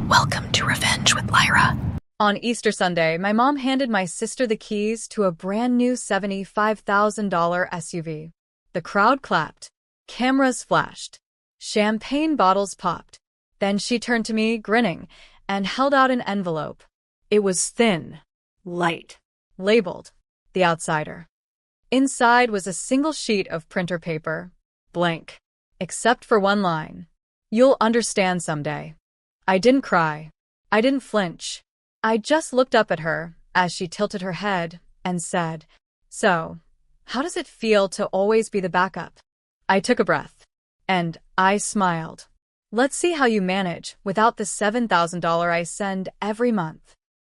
Welcome to Revenge with Lyra. On Easter Sunday, my mom handed my sister the keys to a brand new $75,000 SUV. The crowd clapped. Cameras flashed. Champagne bottles popped. Then she turned to me, grinning, and held out an envelope. It was thin, light, labeled The Outsider. Inside was a single sheet of printer paper, blank, except for one line. "You'll understand someday." I didn't cry. I didn't flinch. I just looked up at her as she tilted her head and said, "So, how does it feel to always be the backup?" I took a breath, and I smiled. "Let's see how you manage without the $7,000 I send every month."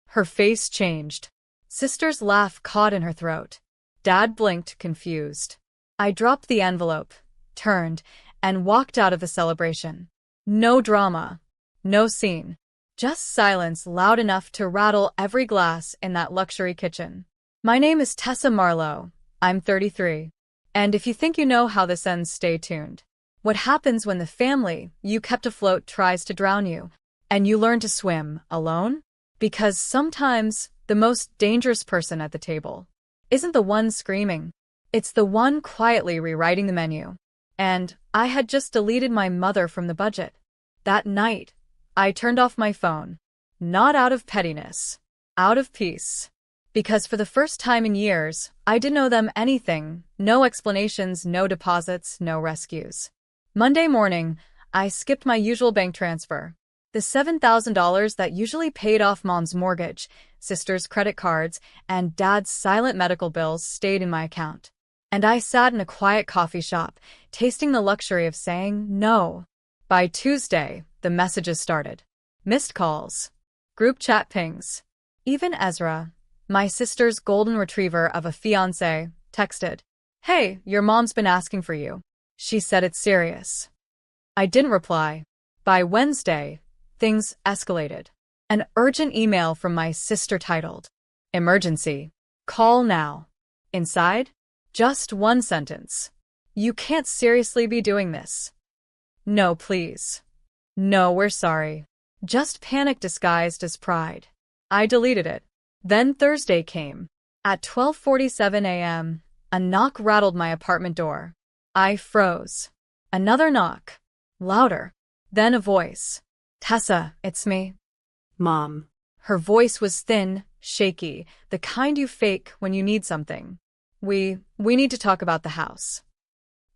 Her face changed. Sister's laugh caught in her throat. Dad blinked, confused. I dropped the envelope, turned, and walked out of the celebration. No drama. No scene. Just silence loud enough to rattle every glass in that luxury kitchen. My name is Tessa Marlowe. I'm 33. And if you think you know how this ends, stay tuned. What happens when the family you kept afloat tries to drown you, and you learn to swim alone? Because sometimes the most dangerous person at the table isn't the one screaming. It's the one quietly rewriting the menu. And I had just deleted my mother from the budget. That night, I turned off my phone. Not out of pettiness. Out of peace. Because for the first time in years, I didn't owe them anything. No explanations, no deposits, no rescues. Monday morning, I skipped my usual bank transfer. The $7,000 that usually paid off Mom's mortgage, Sister's credit cards, and Dad's silent medical bills stayed in my account. And I sat in a quiet coffee shop, tasting the luxury of saying no. By Tuesday, the messages started. Missed calls. Group chat pings. Even Ezra, my sister's golden retriever of a fiancé, texted, "Hey, your mom's been asking for you. She said it's serious." I didn't reply. By Wednesday, things escalated. An urgent email from my sister titled, "Emergency. Call now." Inside, just one sentence. "You can't seriously be doing this." "No, please." "No, we're sorry." Just panic disguised as pride. I deleted it. Then Thursday came. At 12:47 a.m., a knock rattled my apartment door. I froze. Another knock. Louder. Then a voice. "Tessa, it's me." Mom. Her voice was thin, shaky, the kind you fake when you need something. We need to talk about the house."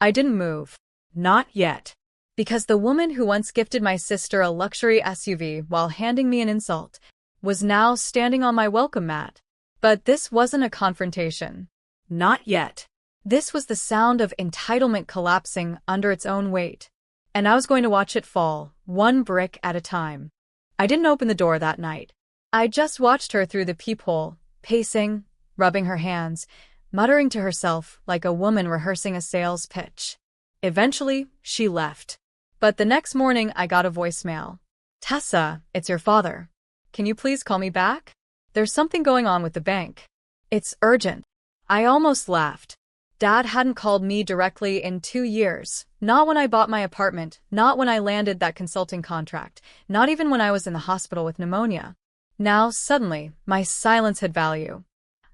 I didn't move. Not yet. Because the woman who once gifted my sister a luxury SUV while handing me an insult was now standing on my welcome mat. But this wasn't a confrontation. Not yet. This was the sound of entitlement collapsing under its own weight. And I was going to watch it fall, one brick at a time. I didn't open the door that night. I just watched her through the peephole, pacing, rubbing her hands, muttering to herself like a woman rehearsing a sales pitch. Eventually, she left. But the next morning, I got a voicemail. "Tessa, it's your father. Can you please call me back? There's something going on with the bank. It's urgent." I almost laughed. Dad hadn't called me directly in 2 years. Not when I bought my apartment, not when I landed that consulting contract, not even when I was in the hospital with pneumonia. Now, suddenly, my silence had value.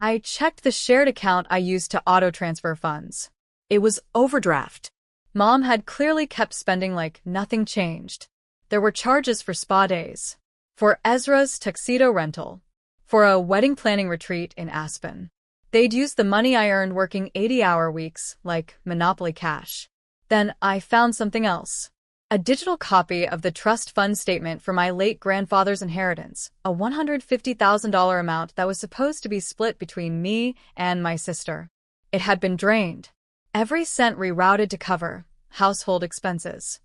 I checked the shared account I used to auto-transfer funds. It was overdraft. Mom had clearly kept spending like nothing changed. There were charges for spa days, for Ezra's tuxedo rental, for a wedding planning retreat in Aspen. They'd used the money I earned working 80-hour weeks like Monopoly cash. Then I found something else. A digital copy of the trust fund statement for my late grandfather's inheritance, a $150,000 amount that was supposed to be split between me and my sister. It had been drained. Every cent rerouted to cover household expenses.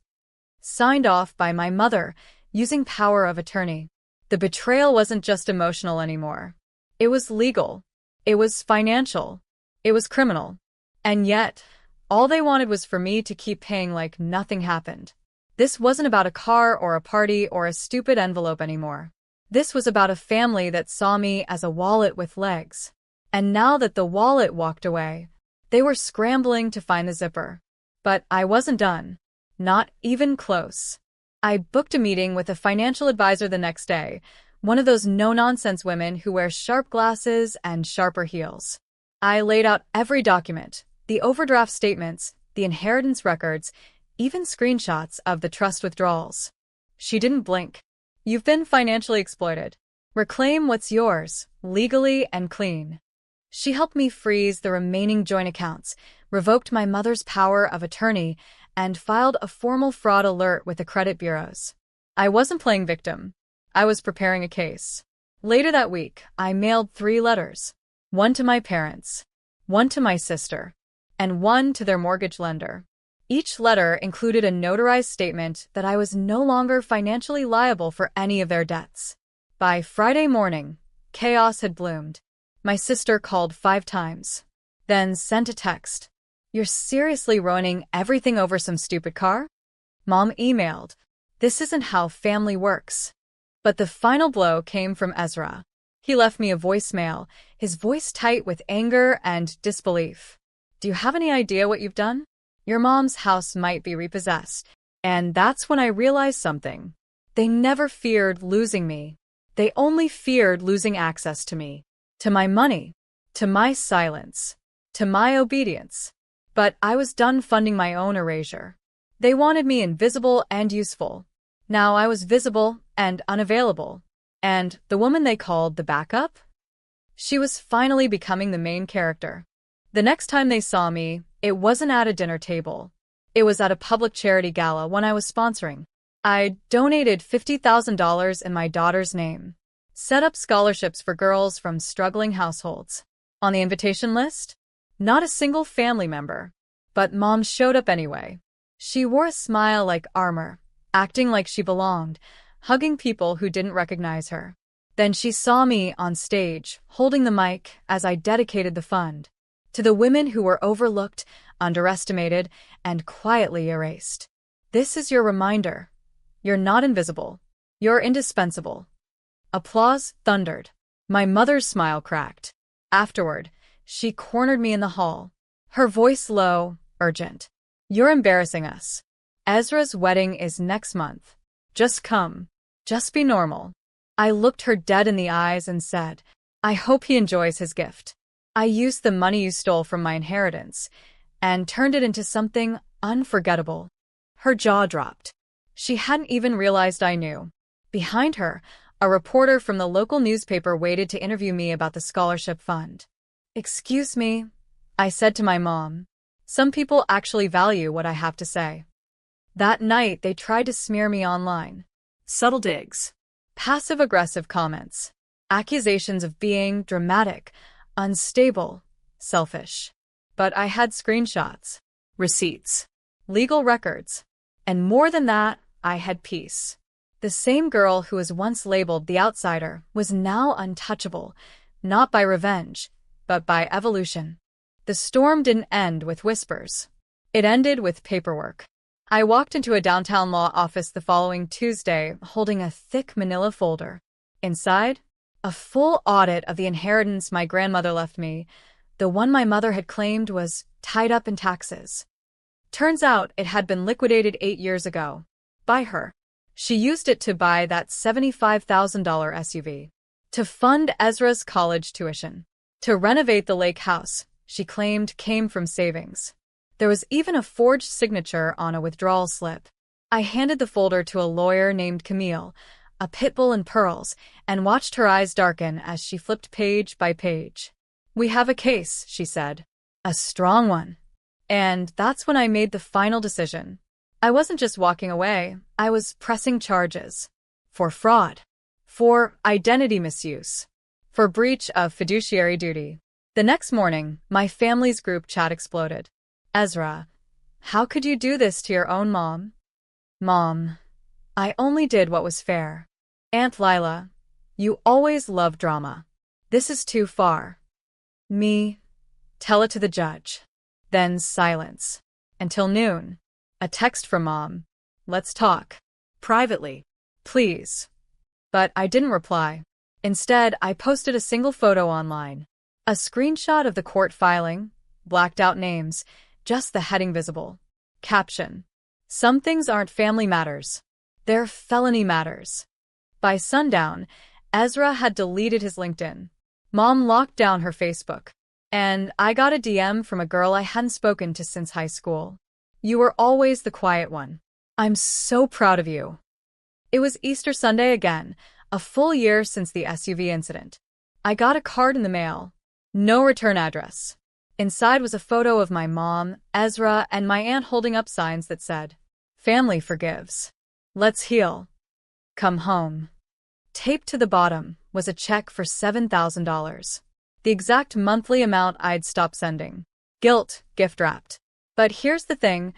Signed off by my mother, using power of attorney. The betrayal wasn't just emotional anymore. It was legal. It was financial. It was criminal. And yet, all they wanted was for me to keep paying like nothing happened. This wasn't about a car or a party or a stupid envelope anymore. This was about a family that saw me as a wallet with legs. And now that the wallet walked away, they were scrambling to find the zipper. But I wasn't done. Not even close. I booked a meeting with a financial advisor the next day, one of those no-nonsense women who wear sharp glasses and sharper heels. I laid out every document, the overdraft statements, the inheritance records, even screenshots of the trust withdrawals. She didn't blink. You've been financially exploited. Reclaim what's yours, legally and clean. She helped me freeze the remaining joint accounts, revoked my mother's power of attorney, and filed a formal fraud alert with the credit bureaus. I wasn't playing victim. I was preparing a case. Later that week, I mailed 3 letters. One to my parents, one to my sister, and one to their mortgage lender. Each letter included a notarized statement that I was no longer financially liable for any of their debts. By Friday morning, chaos had bloomed. My sister called 5 times, then sent a text. "You're seriously ruining everything over some stupid car?" Mom emailed, "This isn't how family works." But the final blow came from Ezra. He left me a voicemail, his voice tight with anger and disbelief. "Do you have any idea what you've done? Your mom's house might be repossessed." And that's when I realized something. They never feared losing me. They only feared losing access to me, to my money, to my silence, to my obedience. But I was done funding my own erasure. They wanted me invisible and useful. Now I was visible and unavailable. And the woman they called the backup? She was finally becoming the main character. The next time they saw me, it wasn't at a dinner table. It was at a public charity gala one I was sponsoring. I donated $50,000 in my daughter's name, set up scholarships for girls from struggling households. On the invitation list? Not a single family member. But Mom showed up anyway. She wore a smile like armor, acting like she belonged, hugging people who didn't recognize her. Then she saw me on stage, holding the mic as I dedicated the fund to the women who were overlooked, underestimated, and quietly erased. This is your reminder. You're not invisible. You're indispensable. Applause thundered. My mother's smile cracked. Afterward, she cornered me in the hall, her voice low, urgent. "You're embarrassing us. Ezra's wedding is next month. Just come. Just be normal." I looked her dead in the eyes and said, "I hope he enjoys his gift. I used the money you stole from my inheritance and turned it into something unforgettable." Her jaw dropped. She hadn't even realized I knew. Behind her, a reporter from the local newspaper waited to interview me about the scholarship fund. "Excuse me," I said to my mom. "Some people actually value what I have to say." That night, they tried to smear me online. Subtle digs, passive-aggressive comments, accusations of being dramatic, unstable, selfish. But I had screenshots, receipts, legal records, and more than that, I had peace. The same girl who was once labeled the outsider was now untouchable, not by revenge, but by evolution. The storm didn't end with whispers. It ended with paperwork. I walked into a downtown law office the following Tuesday, holding a thick manila folder. Inside, a full audit of the inheritance my grandmother left me. The one my mother had claimed was tied up in taxes. Turns out it had been liquidated 8 years ago. By her. She used it to buy that $75,000 SUV. To fund Ezra's college tuition. To renovate the lake house she claimed came from savings. There was even a forged signature on a withdrawal slip. I handed the folder to a lawyer named Camille, a pit bull in pearls, and watched her eyes darken as she flipped page by page. "We have a case," she said. "A strong one." And that's when I made the final decision. I wasn't just walking away, I was pressing charges. For fraud. For identity misuse. For breach of fiduciary duty. The next morning, my family's group chat exploded. "Ezra, how could you do this to your own mom?" "Mom, I only did what was fair." "Aunt Lila, you always love drama. This is too far." "Me, tell it to the judge." Then silence. Until noon. A text from Mom. "Let's talk. Privately. Please." But I didn't reply. Instead, I posted a single photo online. A screenshot of the court filing, blacked out names, just the heading visible. Caption: "Some things aren't family matters. Their felony matters. By sundown, Ezra had deleted his LinkedIn. Mom locked down her Facebook. And I got a DM from a girl I hadn't spoken to since high school. "You were always the quiet one. I'm so proud of you." It was Easter Sunday again, a full year since the SUV incident. I got a card in the mail. No return address. Inside was a photo of my mom, Ezra, and my aunt holding up signs that said, "Family forgives. Let's heal. Come home." Taped to the bottom was a check for $7,000. The exact monthly amount I'd stopped sending. Guilt, gift-wrapped. But here's the thing,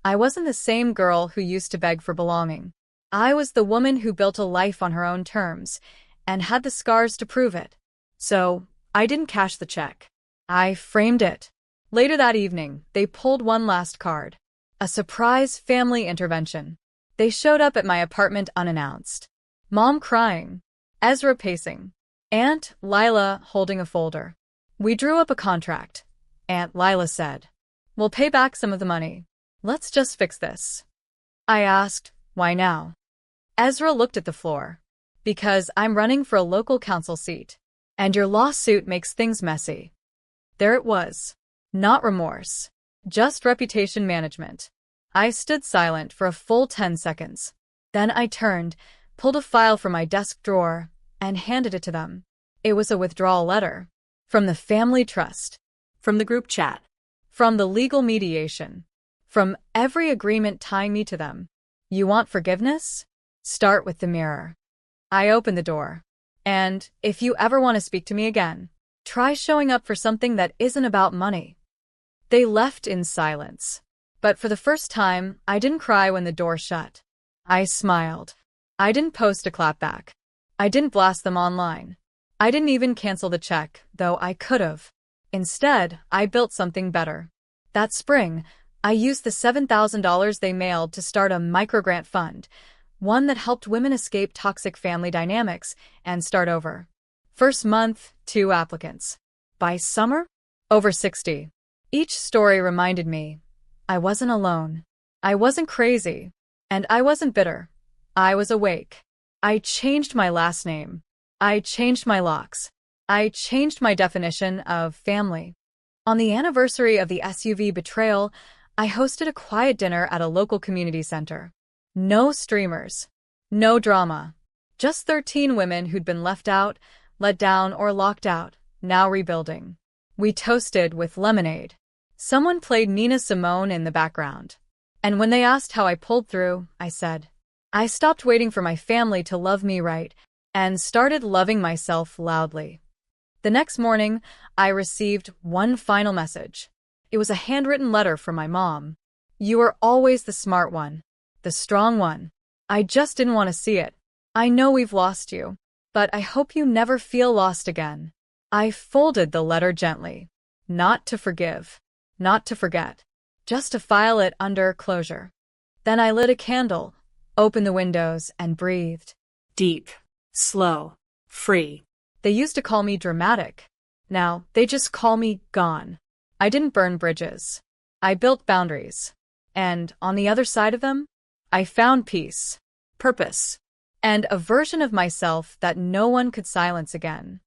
I wasn't the same girl who used to beg for belonging. I was the woman who built a life on her own terms, and had the scars to prove it. So, I didn't cash the check. I framed it. Later that evening, they pulled one last card. A surprise family intervention. They showed up at my apartment unannounced. Mom crying. Ezra pacing. Aunt Lila holding a folder. We drew up a contract. Aunt Lila said, "We'll pay back some of the money. Let's just fix this." I asked, "Why now?" Ezra looked at the floor. "Because I'm running for a local council seat. And your lawsuit makes things messy." There it was. Not remorse. Just reputation management. I stood silent for a full 10 seconds. Then I turned, pulled a file from my desk drawer, and handed it to them. It was a withdrawal letter. From the family trust. From the group chat. From the legal mediation. From every agreement tying me to them. You want forgiveness? Start with the mirror. I opened the door. And if you ever want to speak to me again, try showing up for something that isn't about money. They left in silence. But for the first time, I didn't cry when the door shut. I smiled. I didn't post a clapback. I didn't blast them online. I didn't even cancel the check, though I could have. Instead, I built something better. That spring, I used the $7,000 they mailed to start a microgrant fund, one that helped women escape toxic family dynamics and start over. First month, 2 applicants. By summer, over 60. Each story reminded me, I wasn't alone. I wasn't crazy. And I wasn't bitter. I was awake. I changed my last name. I changed my locks. I changed my definition of family. On the anniversary of the SUV betrayal, I hosted a quiet dinner at a local community center. No streamers. No drama. Just 13 women who'd been left out, let down, or locked out, now rebuilding. We toasted with lemonade. Someone played Nina Simone in the background. And when they asked how I pulled through, I said, I stopped waiting for my family to love me right and started loving myself loudly. The next morning, I received one final message. It was a handwritten letter from my mom. You were always the smart one, the strong one. I just didn't want to see it. I know we've lost you, but I hope you never feel lost again. I folded the letter gently. Not to forgive, not to forget, just to file it under closure. Then I lit a candle, opened the windows, and breathed. Deep, slow, free. They used to call me dramatic. Now, they just call me gone. I didn't burn bridges. I built boundaries. And on the other side of them, I found peace, purpose, and a version of myself that no one could silence again.